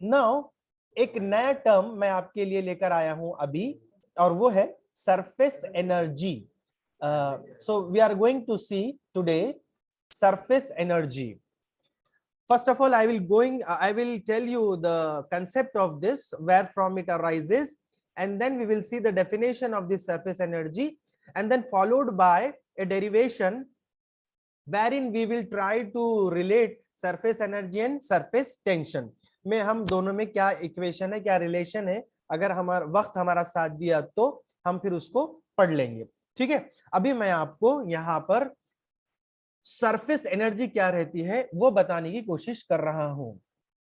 Now एक नया term मैं आपके लिए लेकर आया हूं अभी, और वो है surface energy. So we are going to see today surface energy. First of all, I will tell you the concept of this, where from it arises, and then we will see the definition of this surface energy, and then followed by a derivation wherein we will try to relate surface energy and surface tension. में हम दोनों में क्या equation है, क्या relation है, अगर हमारा वक्त हमारा साथ दिया तो हम फिर उसको पढ़ लेंगे. ठीक है, अभी मैं आपको यहाँ पर सरफेस एनर्जी क्या रहती है वो बताने की कोशिश कर रहा हूं.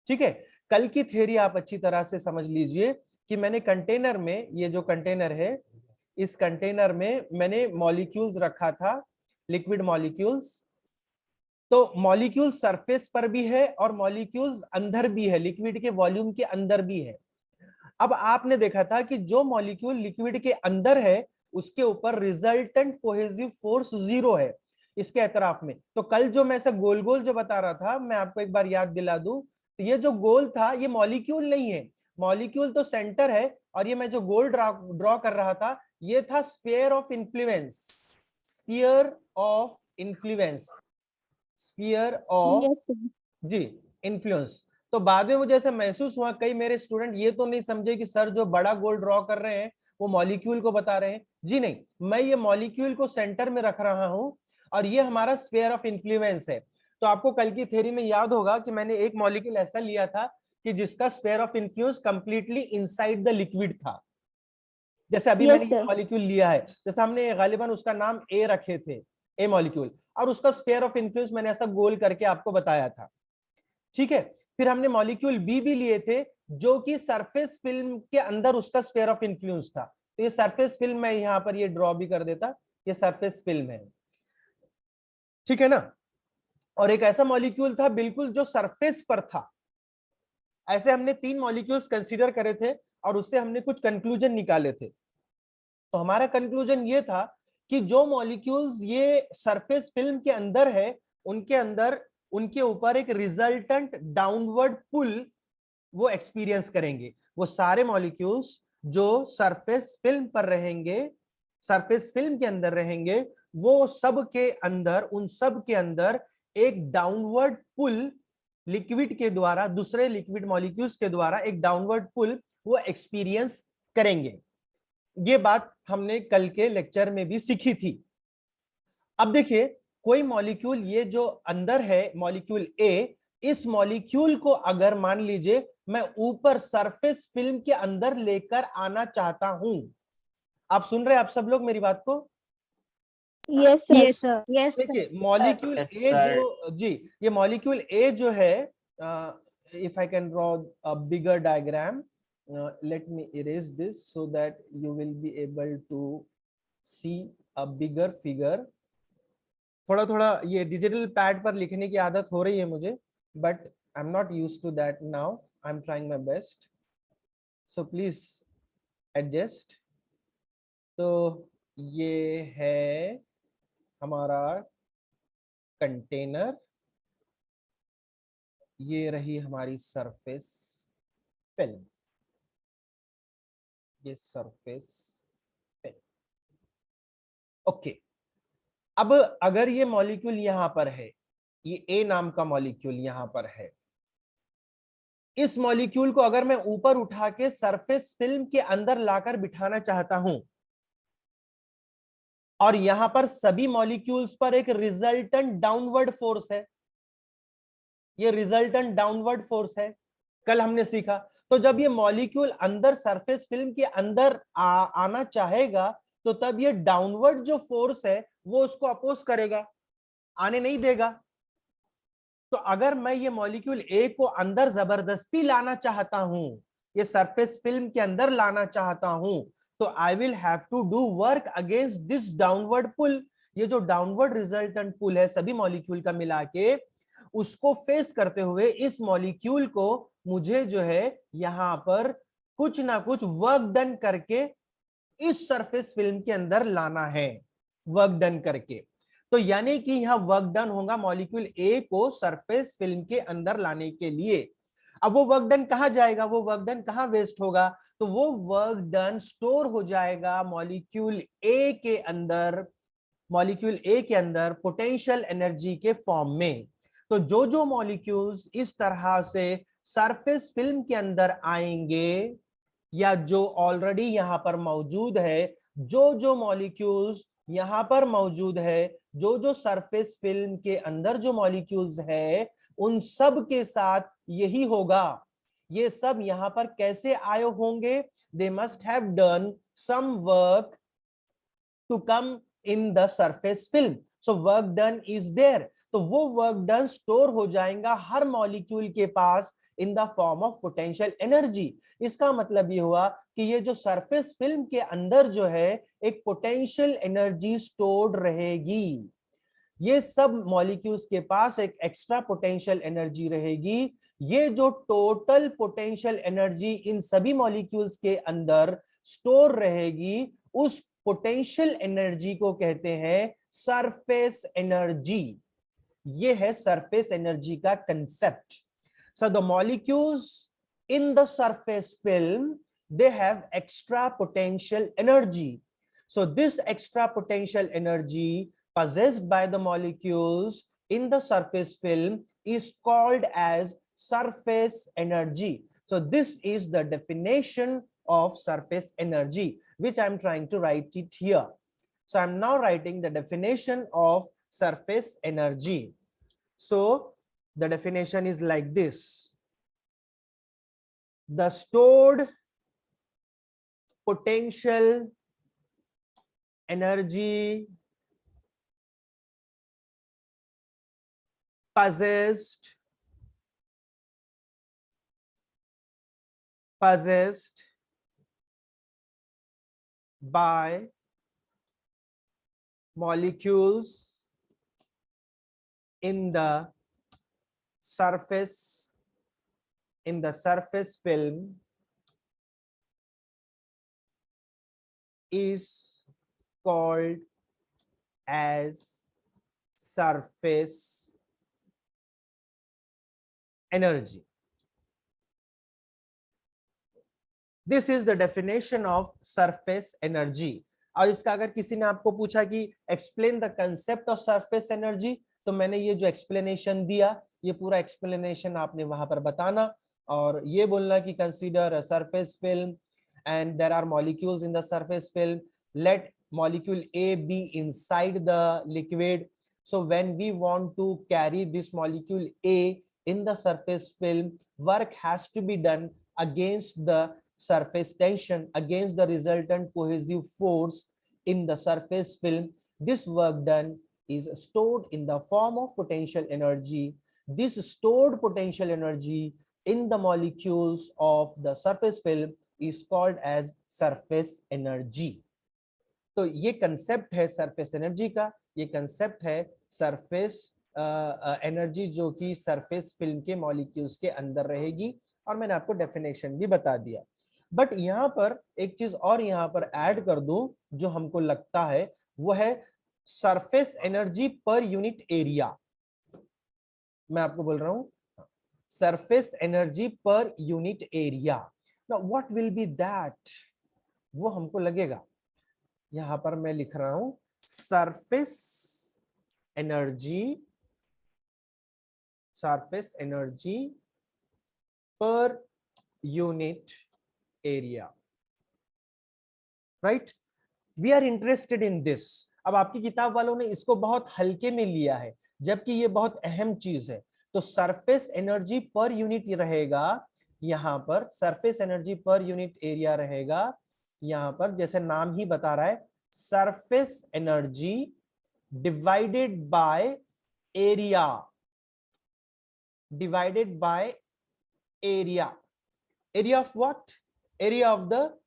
ठीक है, कल की थ्योरी आप अच्छी तरह से समझ लीजिए कि मैंने कंटेनर में, ये जो कंटेनर है, इस कंटेनर में मैंने मॉलिक्यूल्स रखा था, लिक्विड मॉलिक्यूल्स. तो मॉलिक्यूल सरफेस पर भी है और मॉलिक्यूल्स अंदर भी है, लिक्विड के वॉल्यूम के अंदर भी है. अब आपने देखा था कि जो मॉलिक्यूल लिक्विड के अंदर है उसके ऊपर रिजल्टेंट कोहेसिव फोर्स 0 है इसके एतराफ में. तो कल जो मैं ऐसा गोल गोल जो बता रहा था, मैं आपको एक बार याद दिला दूं, तो ये जो गोल था ये मॉलिक्यूल नहीं है, मॉलिक्यूल तो सेंटर है, और ये मैं जो गोल ड्रॉ कर रहा था ये था sphere of influence. Sphere of influence, sphere of जी इन्फ्लुएंस. तो बाद में मुझे ऐसा महसूस हुआ कई मेरे स्टूडेंट ये तो नहीं समझे कि सर जो बड़ा गोल ड्रॉ कर रहे हैं वो मॉलिक्यूल को बता रहे हैं. जी नहीं, मैं ये मॉलिक्यूल को सेंटर में रख रहा हूं और ये हमारा स्फीयर ऑफ इन्फ्लुएंस है. तो आपको कल की थ्योरी में याद होगा कि मैंने एक मॉलिक्यूल ऐसा लिया था कि जिसका sphere of influence completely inside the liquid था. जैसे अभी मैंने ये मॉलिक्यूल लिया है, जैसे हमने गालिबन उसका नाम ए रखे थे, ए मॉलिक्यूल, और उसका स्फीयर ऑफ इन्फ्लुएंस मैंने ऐसा गोल करके आपको बताया था. ठीक है, फिर हमने मॉलिक्यूल बी भी लिए थे जो कि सरफेस फिल्म के अंदर उसका स्फीयर ऑफ इन्फ्लुएंस था. तो ये सरफेस फिल्म मैं यहां पर ये ड्रॉ भी कर देता, ये सरफेस फिल्म है. ठीक है ना. और एक ऐसा मॉलिक्यूल था बिल्कुल जो सरफेस पर था. ऐसे हमने 3 मॉलिक्यूल्स कंसीडर करे थे और उससे हमने कुछ कंक्लूजन निकाले थे. तो हमारा कंक्लूजन ये था कि जो मॉलिक्यूल्स ये सरफेस फिल्म के अंदर है उनके अंदर, उनके ऊपर एक रिजल्टेंट डाउनवर्ड पुल वो एक्सपीरियंस करेंगे. वो सारे मॉलिक्यूल्स जो सरफेस फिल्म पर रहेंगे, सरफेस फिल्म के अंदर रहेंगे, वो सब के अंदर, उन सब के अंदर एक डाउनवर्ड पुल लिक्विड के द्वारा, दूसरे लिक्विड मॉलिक्यूल्स के द्वारा एक डाउनवर्ड पुल वो एक्सपीरियंस करेंगे. ये बात हमने कल के लेक्चर में भी सीखी थी. अब देखिए, कोई मॉलिक्यूल ये जो अंदर है मॉलिक्यूल ए, इस मॉलिक्यूल को अगर मान लीजिए मैं ऊपर सरफेस फिल्म के अंदर लेकर आना चाहता हूं. आप सुन रहे हैं आप सब लोग मेरी बात को? Yes sir. यस. देखिए मॉलिक्यूल ए जो, जी ये मॉलिक्यूल ए जो है, if I can draw a bigger diagram, let me erase this so that you will be able to see a bigger figure. थोड़ा थोड़ा ये डिजिटल पैड पर लिखने की आदत हो रही है मुझे, but I am not used to that now. I am trying my best, so please adjust. तो ये है हमारा कंटेनर, ये रही हमारी सरफेस फिल्म, ये सरफेस फिल्म. ओके, अब अगर ये मॉलिक्यूल यहां पर है, ये ए नाम का मॉलिक्यूल यहां पर है, इस मॉलिक्यूल को अगर मैं ऊपर उठा के सरफेस फिल्म के अंदर लाकर बिठाना चाहता हूं, और यहां पर सभी मॉलिक्यूल्स पर एक रिजल्टेंट डाउनवर्ड फोर्स है, ये रिजल्टेंट डाउनवर्ड फोर्स है, कल हमने सीखा. तो जब ये मॉलिक्यूल अंदर सरफेस फिल्म के अंदर आना चाहेगा तो तब ये डाउनवर्ड जो फोर्स है वो उसको अपोज करेगा, आने नहीं देगा. तो अगर मैं ये मॉलिक्यूल ए को अंदर जबरदस्ती लाना चाहता हूं, ये सरफेस फिल्म के अंदर लाना चाहता हूं, तो I will have to do work against this downward pull. ये जो डाउनवर्ड रिजल्टेंट पुल है सभी मॉलिक्यूल का मिला के, उसको फेस करते हुए इस मॉलिक्यूल को मुझे जो है यहां पर कुछ ना कुछ वर्क डन करके इस सरफेस फिल्म के अंदर लाना है, वर्क डन करके. तो यानी कि यहां वर्क डन होगा मॉलिक्यूल ए को सरफेस फिल्म के अंदर लाने के लिए. अब वो वर्क डन कहाँ जाएगा, वो वर्क डन कहाँ वेस्ट होगा, तो वो वर्क डन स्टोर हो जाएगा मॉलिक्यूल ए के अंदर, मॉलिक्यूल ए के अंदर पोटेंशियल एनर्जी के फॉर्म में। तो जो जो मॉलिक्यूल्स इस तरह से सरफेस फिल्म के अंदर आएंगे या जो ऑलरेडी यहां पर मौजूद है, जो जो मॉलिक्यूल्स यहां पर मौजूद है, जो जो सरफेस फिल्म के अंदर जो मॉलिक्यूल्स है, उन सब के साथ यही होगा। ये सब यहां पर कैसे आए होंगे, they must have done some work to come in the surface film, so work done is there. तो वो वर्क डन स्टोर हो जाएगा हर मॉलिक्यूल के पास in the form of potential energy. इसका मतलब ये हुआ कि ये जो सरफेस फिल्म के अंदर जो है एक पोटेंशियल एनर्जी स्टोर्ड रहेगी, ये सब मॉलिक्यूल्स के पास एक एक्स्ट्रा पोटेंशियल एनर्जी रहेगी। ये जो टोटल पोटेंशियल एनर्जी इन सभी मॉलिक्यूल्स के अंदर स्टोर रहेगी, उस पोटेंशियल एनर्जी को कहते हैं सरफेस एनर्जी। ये है सरफेस एनर्जी का concept. So the molecules in the surface film, they have extra potential energy. So this extra potential energy possessed by the molecules in the surface film is called as surface energy. So this is the definition of surface energy, which I'm trying to write it here. So I'm now writing the definition of surface energy. So the definition is like this: the stored potential energy possessed by molecules in the surface film is called as surface energy. This is the definition of surface energy. और इसका अगर किसी ने आपको पूछा कि explain the concept of surface energy, तो मैंने ये जो एक्सप्लेनेशन दिया, ये पूरा एक्सप्लेनेशन आपने वहां पर बताना और ये बोलना कि consider a surface film and there are molecules in the surface film. Let molecule A be inside the liquid. So when we want to carry this molecule A in the surface film, work has to be done against the surface tension, against the resultant cohesive force in the surface film. This work done is stored in the form of potential energy. This stored potential energy in the molecules of the surface film is called as surface energy. तो ये concept है surface energy का, ये concept है surface energy जो कि surface film के molecules के अंदर रहेगी, और मैंने आपको डेफिनेशन भी बता दिया। बट यहाँ पर एक चीज और यहाँ पर ऐड कर दूं जो हमको लगता है, वो है surface energy per unit area. मैं आपको बोल रहा हूं surface energy per unit area. Now what will be that? वो हमको लगेगा, यहां पर मैं लिख रहा हूं surface energy per unit area, right? We are interested in this. अब आपकी किताब वालों ने इसको बहुत हल्के में लिया है, जबकि ये बहुत अहम चीज है। तो सरफेस एनर्जी पर यूनिट रहेगा, यहां पर surface energy per unit area रहेगा। यहां पर जैसे नाम ही बता रहा है, surface energy divided by area, divided by area. Area of what? Area of the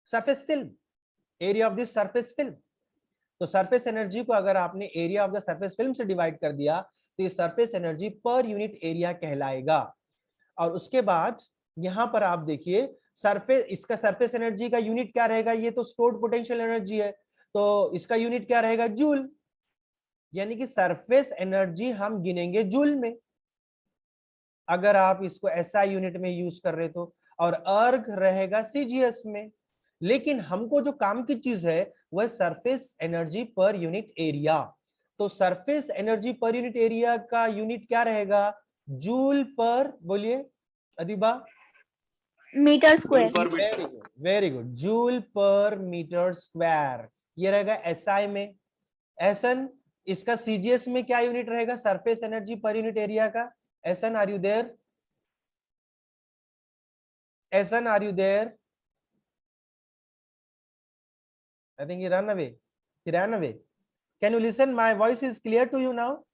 surface film, area of this surface film. तो सरफेस एनर्जी को अगर आपने area of the surface film से डिवाइड कर दिया तो ये surface energy per unit area कहलाएगा। और उसके बाद यहां पर आप देखिए सरफेस, इसका सरफेस एनर्जी का यूनिट क्या रहेगा? ये तो स्टोर्ड पोटेंशियल एनर्जी है, तो इसका यूनिट क्या रहेगा? जूल। यानी कि सरफेस एनर्जी हम गिनेंगे जूल में। अगर आप इसको एसआई यूनिट में यूज कर रहे तो, और अर्ग रहेगा सीजीएस में। लेकिन हमको जो काम की चीज है वह surface energy per unit area. तो surface energy per unit area का यूनिट क्या रहेगा? जूल पर, बोलिए Adiba. Metre square. Very good, very good, joule per metre square, ये रहेगा एसआई में। एसन, इसका सीजीएस में क्या यूनिट रहेगा surface energy per unit area का? Ahsan, are you there? Ahsan, are you there? I think he ran away. He ran away. Can you listen? My voice is clear to you now?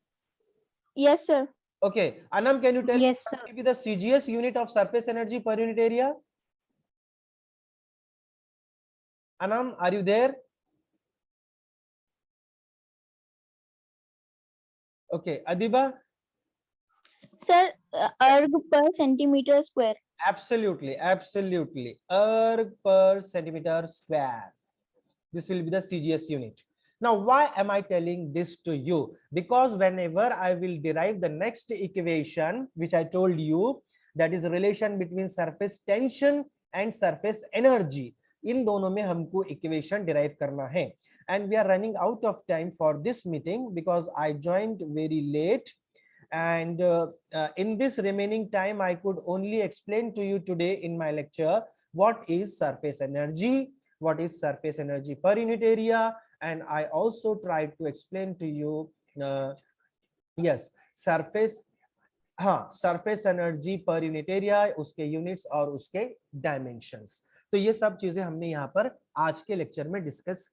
Yes, sir. Okay. Anam, can you tell Yes, me sir. what will be the CGS unit of surface energy per unit area? Anam, are you there? Okay. Adiba? Sir, erg per centimeter square. Absolutely. Absolutely. Erg per centimeter square. This will be the CGS unit. Now, why am I telling this to you? Because whenever I will derive the next equation, which I told you, that is relation between surface tension and surface energy, इन दोनों में हमको equation derive करना है. And we are running out of time for this meeting because I joined very late. And in this remaining time, I could only explain to you today in my lecture what is surface energy, what is surface energy per unit area, and I also tried to explain to you yes, surface, हाँ, surface energy per unit area, उसके units और उसके dimensions. तो ये सब चीजें हमने यहाँ पर आज के लेक्चर में डिस्कस